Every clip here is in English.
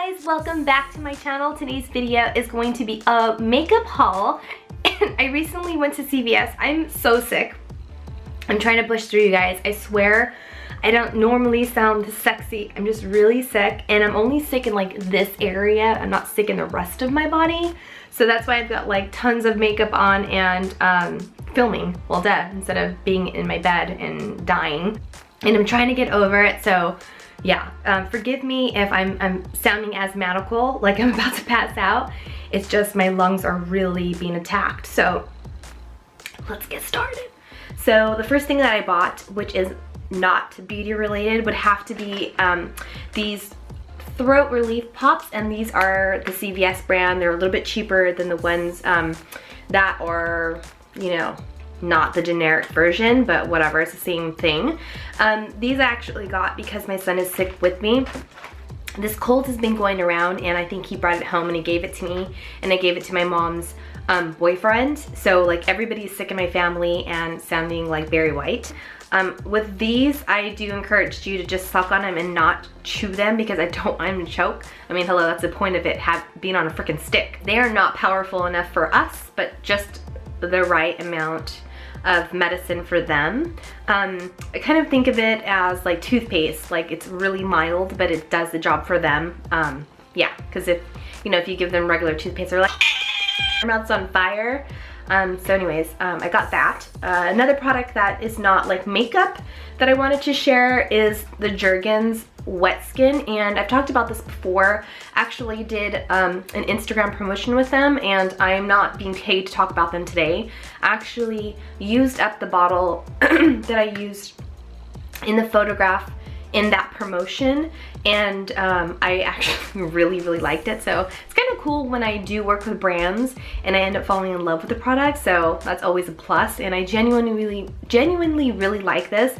guys, welcome back to my channel. Today's video is going to be a makeup haul, and I recently went to CVS. I'm so sick. I'm trying to push through, you guys. I swear I don't normally sound this sexy. I'm just really sick, and I'm only sick in like this area. I'm not sick in the rest of my body. So that's why I've got like tons of makeup on and filming, well duh, instead of being in my bed and dying. And I'm trying to get over it, so yeah, forgive me if I'm sounding asthmatical, like I'm about to pass out. It's just my lungs are really being attacked. So let's get started. So the first thing that I bought, which is not beauty related, would have to be these throat relief pops, and these are the CVS brand. They're a little bit cheaper than the ones that are, you know, not the generic version, but whatever, it's the same thing. These I actually got because my son is sick with me. This cold has been going around, and I think he brought it home and he gave it to me, and I gave it to my mom's boyfriend. So like everybody's sick in my family and sounding like Barry White. With these, I do encourage you to just suck on them and not chew them, because I don't want them to choke. I mean, hello, that's the point of it, being on a freaking stick. They are not powerful enough for us, but just the right amount of medicine for them. I kind of think of it as like toothpaste. Like, it's really mild, but it does the job for them. Yeah, because if you give them regular toothpaste, they're like, their mouth's on fire. So anyways, I got that. Another product that is not like makeup that I wanted to share is the Jergens Wet Skin, and I've talked about this before. Actually did an Instagram promotion with them, and I'm not being paid to talk about them today. I actually used up the bottle that I used in the photograph in that promotion, and I actually really liked it. So it's kind of cool when I do work with brands and I end up falling in love with the product, so that's always a plus, and I genuinely really like this.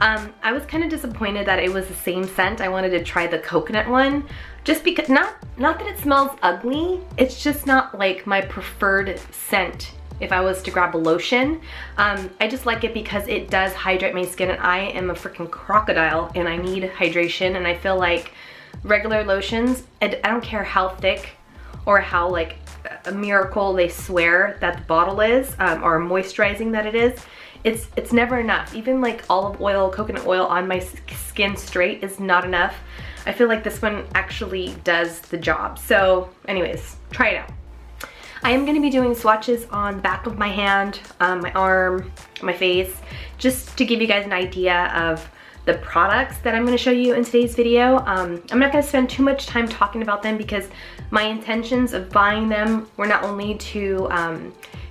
I was kind of disappointed that it was the same scent. I wanted to try the coconut one, just because, not that it smells ugly, it's just not like my preferred scent if I was to grab a lotion. I just like it because it does hydrate my skin, and I am a freaking crocodile and I need hydration, and I feel like regular lotions, I don't care how thick or how like a miracle they swear that the bottle is, or moisturizing that it is, it's never enough. Even like olive oil, coconut oil on my skin straight is not enough. I feel like this one actually does the job. So anyways, try it out. I am going to be doing swatches on the back of my hand, my arm, my face, just to give you guys an idea of the products that I'm going to show you in today's video. I'm not going to spend too much time talking about them, because my intentions of buying them were not only to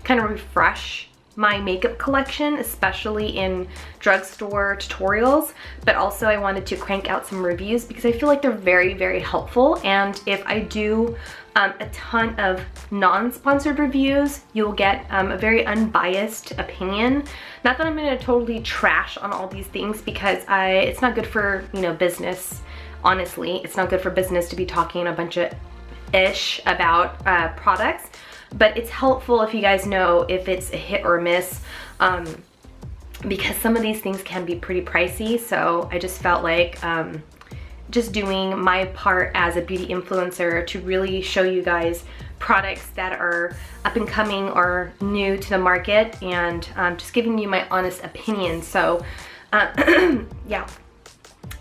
kind of refresh my makeup collection, especially in drugstore tutorials, but also I wanted to crank out some reviews because I feel like they're very helpful. And if I do a ton of non-sponsored reviews, you'll get a very unbiased opinion. Not that I'm going to totally trash on all these things, because it's not good for, business. Honestly, it's not good for business to be talking a bunch of ish about products. But it's helpful if you guys know if it's a hit or a miss, because some of these things can be pretty pricey. So I just felt like just doing my part as a beauty influencer to really show you guys products that are up and coming or new to the market, and just giving you my honest opinion. So yeah.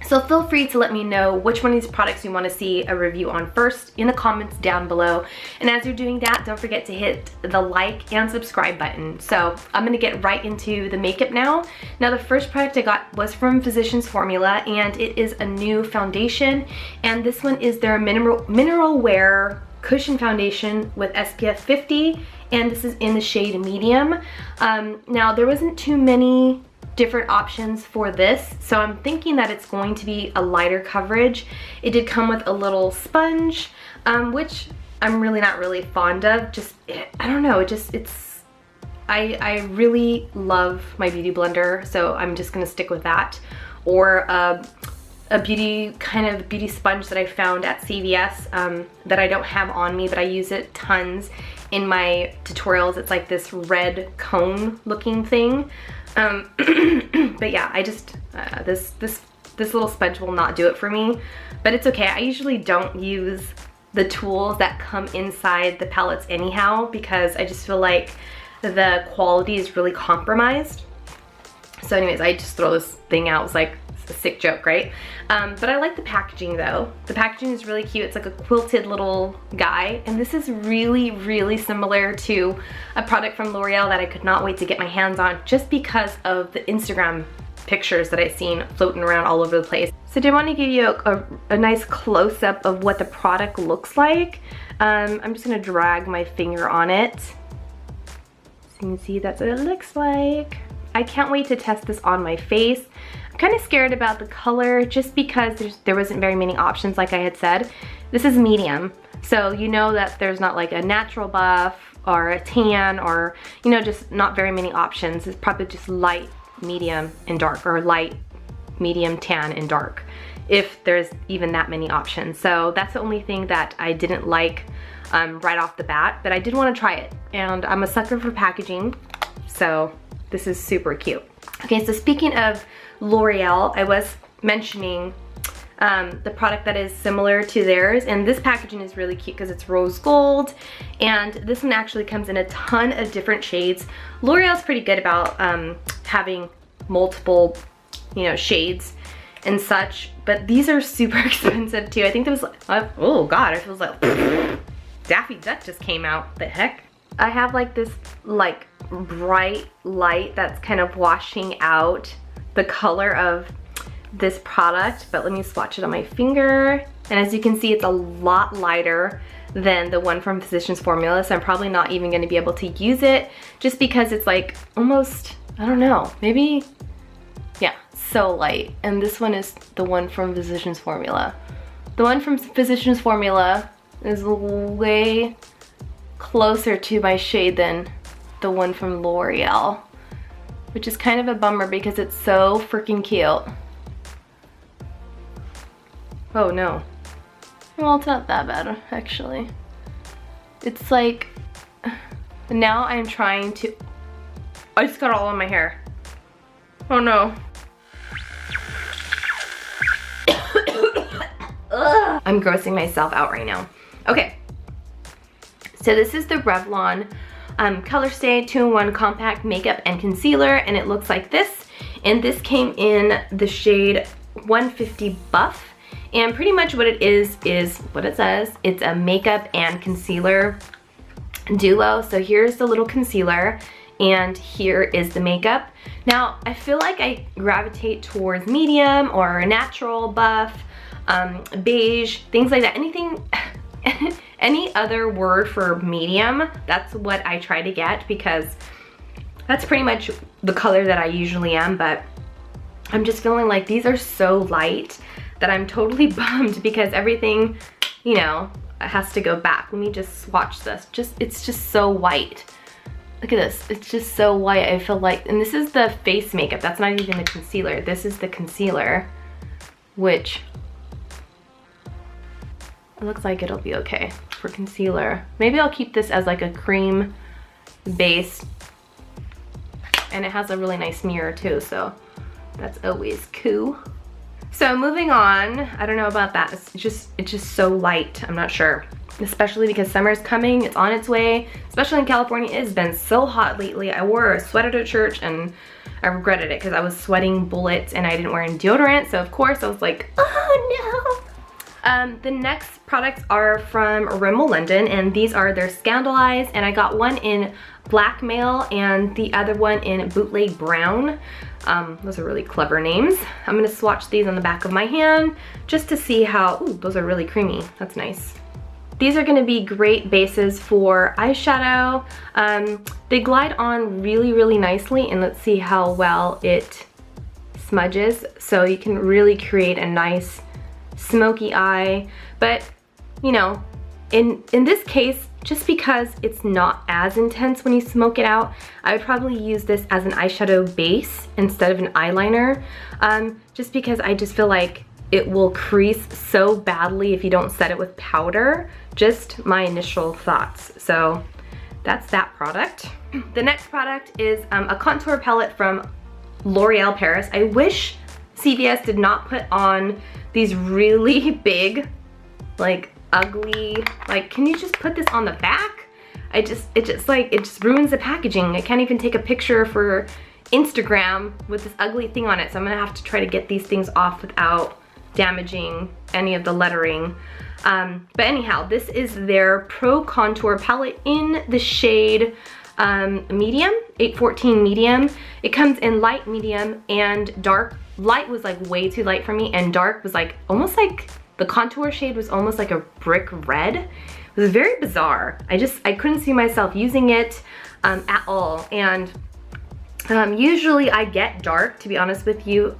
So feel free to let me know which one of these products you want to see a review on first in the comments down below. And as you're doing that, don't forget to hit the like and subscribe button. So I'm going to get right into the makeup now. Now, the first product I got was from Physicians Formula, and it is a new foundation. And this one is their Mineral Wear Cushion Foundation with SPF 50, and this is in the shade medium. Now, there wasn't too many different options for this, so I'm thinking that it's going to be a lighter coverage. It did come with a little sponge, which I'm really not fond of. Just, I don't know, I really love my beauty blender, so I'm just gonna stick with that. Or a beauty sponge that I found at CVS that I don't have on me, but I use it tons in my tutorials. It's like this red cone looking thing. But yeah, I just this this little sponge will not do it for me, but it's okay. I usually don't use the tools that come inside the palettes anyhow because I just feel like the quality is really compromised. So anyways, I just throw this thing out. It's like a sick joke, right? But I like the packaging though. The packaging is really cute. It's like a quilted little guy. And this is really, really similar to a product from L'Oreal that I could not wait to get my hands on just because of the Instagram pictures that I've seen floating around all over the place. So I did want to give you a nice close-up of what the product looks like. I'm just gonna drag my finger on it. So you can see that's what it looks like. I can't wait to test this on my face. I'm kind of scared about the color just because there wasn't very many options like I had said. This is medium, so you know that there's not like a natural buff or a tan or, you know, just not very many options. It's probably just light, medium, and dark, or light, medium, tan, and dark, if there's even that many options. So that's the only thing that I didn't like right off the bat, but I did want to try it. And I'm a sucker for packaging, so this is super cute. Okay, so speaking of L'Oreal, I was mentioning the product that is similar to theirs, and this packaging is really cute because it's rose gold, and this one actually comes in a ton of different shades. L'Oreal's pretty good about having multiple, you know, shades and such, but these are super expensive too. I think there was, oh god, it feels like Daffy Duck just came out. The heck? I have like this like bright light that's kind of washing out the color of this product, but let me swatch it on my finger. And as you can see, it's a lot lighter than the one from Physicians Formula, so I'm probably not even going to be able to use it just because it's like almost, I don't know, maybe, yeah, so light. And this one is the one from Physicians Formula. The one from Physicians Formula is way closer to my shade than the one from L'Oreal, which is kind of a bummer because it's so freaking cute. Oh no. Well, it's not that bad actually. It's like, now I'm trying to, I just got all on my hair. Oh no. I'm grossing myself out right now. Okay. So this is the Revlon Color Stay 2-in-1 Compact Makeup and Concealer, and it looks like this. And this came in the shade 150 Buff. And pretty much what it is what it says. It's a makeup and concealer duo. So here's the little concealer, and here is the makeup. Now, I feel like I gravitate towards medium or natural buff, beige, things like that. Anything, any other word for medium, that's what I try to get because that's pretty much the color that I usually am, but I'm just feeling like these are so light that I'm totally bummed because everything, you know, has to go back. Let me just swatch this. It's just so white. Look at this, it's just so white. I feel like, and this is the face makeup. That's not even the concealer. This is the concealer, which it looks like it'll be okay for concealer. Maybe I'll keep this as like a cream base, and it has a really nice mirror too, so that's always cool. So moving on, I don't know about that. It's just so light. I'm not sure, especially because summer's coming. It's on its way, especially in California. It's been so hot lately. I wore a sweater to church and I regretted it because I was sweating bullets and I didn't wear any deodorant. So of course I was like, oh no. The next products are from Rimmel London, and these are their Scandal Eyes, and I got one in Blackmail and the other one in Bootleg Brown. Those are really clever names. I'm gonna swatch these on the back of my hand just to see how, ooh, those are really creamy. That's nice. These are gonna be great bases for eyeshadow. They glide on really, really nicely, and let's see how well it smudges. So you can really create a nice smoky eye. But, you know, in this case, just because it's not as intense when you smoke it out, I would probably use this as an eyeshadow base instead of an eyeliner, just because I just feel like it will crease so badly if you don't set it with powder. Just my initial thoughts. So that's that product. The next product is a contour palette from L'Oreal Paris. I wish CVS did not put on these really big, like ugly, like, can you just put this on the back? It just ruins the packaging. I can't even take a picture for Instagram with this ugly thing on it. So I'm gonna have to try to get these things off without damaging any of the lettering. But anyhow, this is their Pro Contour palette in the shade medium, 814 medium. It comes in light, medium, and dark. Light was like way too light for me, and dark was like almost like, the contour shade was almost like a brick red. It was very bizarre. I couldn't see myself using it at all. And usually I get dark, to be honest with you,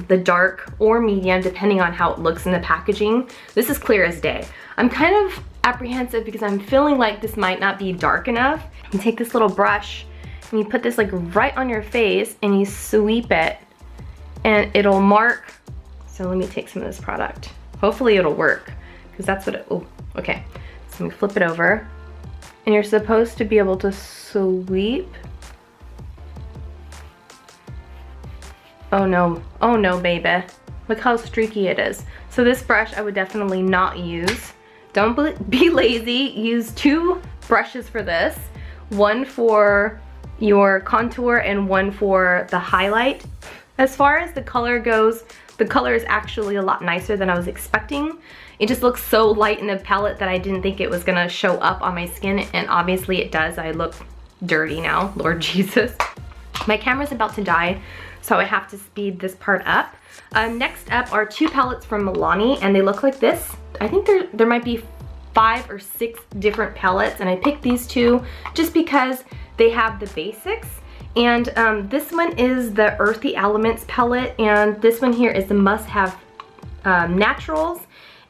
the dark or medium, depending on how it looks in the packaging. This is clear as day. I'm kind of apprehensive because I'm feeling like this might not be dark enough. You take this little brush and you put this like right on your face and you sweep it and it'll mark. So let me take some of this product. Hopefully it'll work, because that's what it, oh, okay. So let me flip it over. And you're supposed to be able to sweep. Oh no, baby. Look how streaky it is. So this brush I would definitely not use. Don't be lazy, use 2 brushes for this. One for your contour and one for the highlight. As far as the color goes, the color is actually a lot nicer than I was expecting. It just looks so light in the palette that I didn't think it was gonna show up on my skin, and obviously it does. I look dirty now, Lord Jesus. My camera's about to die, so I have to speed this part up. Next up are 2 palettes from Milani, and they look like this. I think there might be 5 or 6 different palettes, and I picked these 2 just because they have the basics. And this one is the Earthy Elements palette, and this one here is the Must Have Naturals.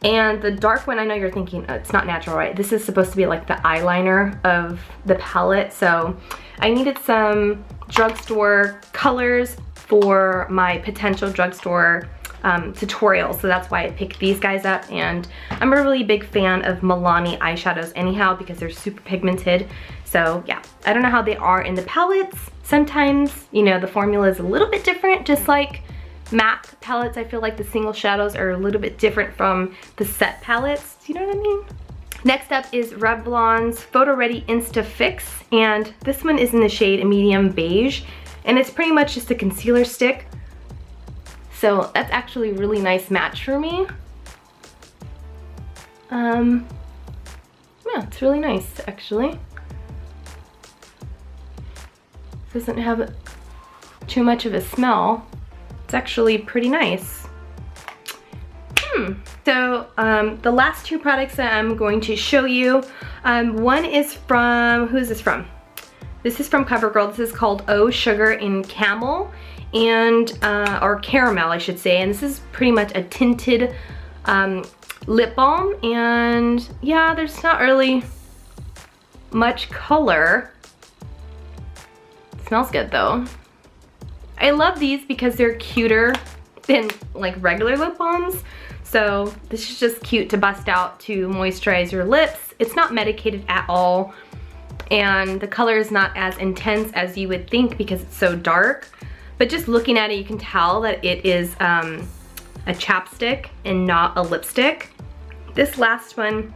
And the dark one, I know you're thinking, oh, it's not natural, right? This is supposed to be like the eyeliner of the palette. So I needed some drugstore colors for my potential drugstore tutorial. So that's why I picked these guys up. And I'm a really big fan of Milani eyeshadows anyhow, because they're super pigmented. So yeah, I don't know how they are in the palettes. Sometimes, you know, the formula is a little bit different, just like MAC palettes. I feel like the single shadows are a little bit different from the set palettes. Do you know what I mean? Next up is Revlon's Photo Ready Insta Fix, and this one is in the shade medium beige, and it's pretty much just a concealer stick. So that's actually a really nice match for me. Yeah, it's really nice actually. Doesn't have too much of a smell. It's actually pretty nice. So the last 2 products that I'm going to show you, one is from, who is this from? This is from CoverGirl. This is called Oh Sugar in Camel, and or caramel I should say, and this is pretty much a tinted lip balm, and yeah, there's not really much color. It smells good though. I love these because they're cuter than like regular lip balms. So this is just cute to bust out to moisturize your lips. It's not medicated at all, and the color is not as intense as you would think because it's so dark. But just looking at it, you can tell that it is a chapstick and not a lipstick. This last one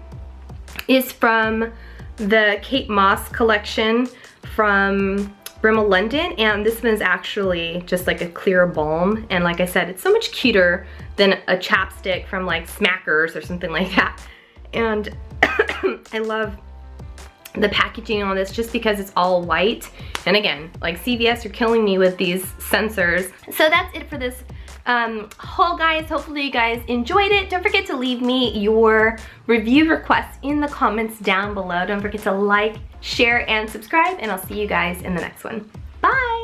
is from the Kate Moss collection from Rimmel London, and this one is actually just like a clear balm, and like I said, it's so much cuter than a chapstick from like Smackers or something like that. And I love the packaging on this just because it's all white, and again, like CVS, you're killing me with these sensors. So that's it for this haul, guys. Hopefully you guys enjoyed it. Don't forget to leave me your review requests in the comments down below. Don't forget to like, share, and subscribe, and I'll see you guys in the next one. Bye!